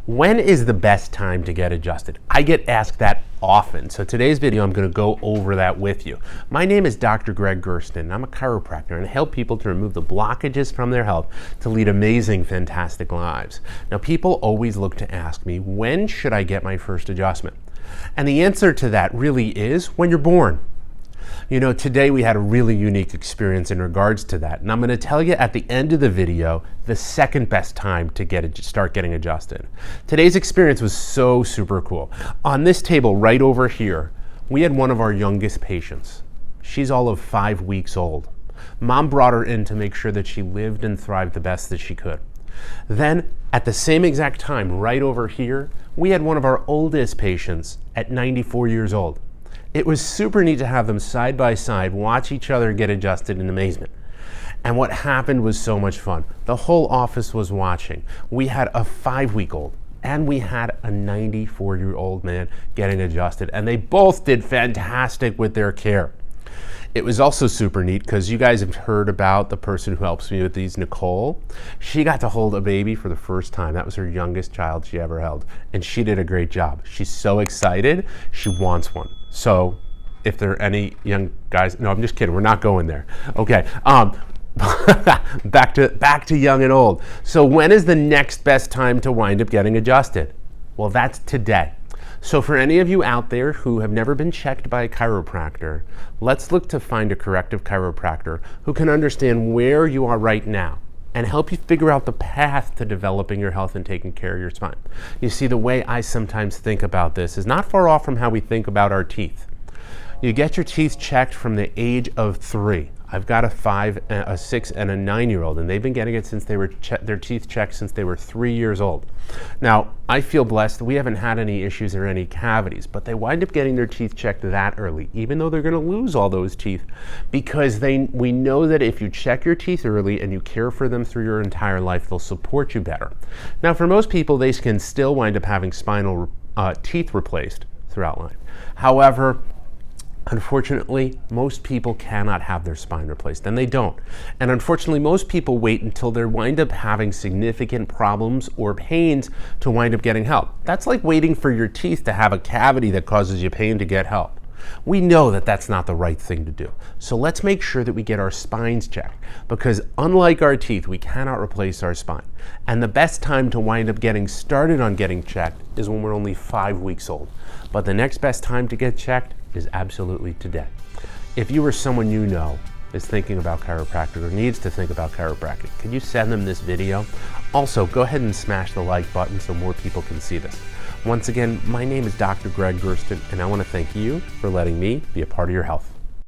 When is the best time to get adjusted? I get asked that often. So today's video, I'm going to go over that with you. My name is Dr. Gregg Gerstin, and I'm a chiropractor, and I help people to remove the blockages from their health to lead amazing, fantastic lives. Now, people always look to ask me, when should I get my first adjustment? And the answer to that really is when you're born. You know, today we had a really unique experience in regards to that. And I'm going to tell you at the end of the video, the second best time to start getting adjusted. Today's experience was so super cool. On this table right over here, we had one of our youngest patients. She's all of 5 weeks old. Mom brought her in to make sure that she lived and thrived the best that she could. Then at the same exact time, right over here, we had one of our oldest patients at 94 years old. It was super neat to have them side by side, watch each other get adjusted in amazement. And what happened was so much fun. The whole office was watching. We had a 5-week-old and we had a 94-year-old man getting adjusted, and they both did fantastic with their care. It was also super neat because you guys have heard about the person who helps me with these, Nicole. She got to hold a baby for the first time. That was her youngest child she ever held, and she did a great job. She's so excited, she wants one. So if there are any young guys, no, I'm just kidding, we're not going there. Okay, back to young and old. So when is the next best time to wind up getting adjusted? Well, that's today. So for any of you out there who have never been checked by a chiropractor, let's look to find a corrective chiropractor who can understand where you are right now and help you figure out the path to developing your health and taking care of your spine. You see, the way I sometimes think about this is not far off from how we think about our teeth. You get your teeth checked from the age of 3. I've got a 5, a 6, and a 9-year-old, and they've been getting it since they were their teeth checked since they were 3 years old. Now, I feel blessed. We haven't had any issues or any cavities, but they wind up getting their teeth checked that early, even though they're going to lose all those teeth, because we know that if you check your teeth early and you care for them through your entire life, they'll support you better. Now, for most people, they can still wind up having spinal teeth replaced throughout life. However, unfortunately, most people cannot have their spine replaced, and they don't. And unfortunately, most people wait until they wind up having significant problems or pains to wind up getting help. That's like waiting for your teeth to have a cavity that causes you pain to get help. We know that that's not the right thing to do. So let's make sure that we get our spines checked, because unlike our teeth, we cannot replace our spine. And the best time to wind up getting started on getting checked is when we're only 5 weeks old. But the next best time to get checked is absolutely today. If you or someone you know is thinking about chiropractic or needs to think about chiropractic, can you send them this video? Also, go ahead and smash the like button so more people can see this. Once again, my name is Dr. Gregg Gerstin, and I want to thank you for letting me be a part of your health.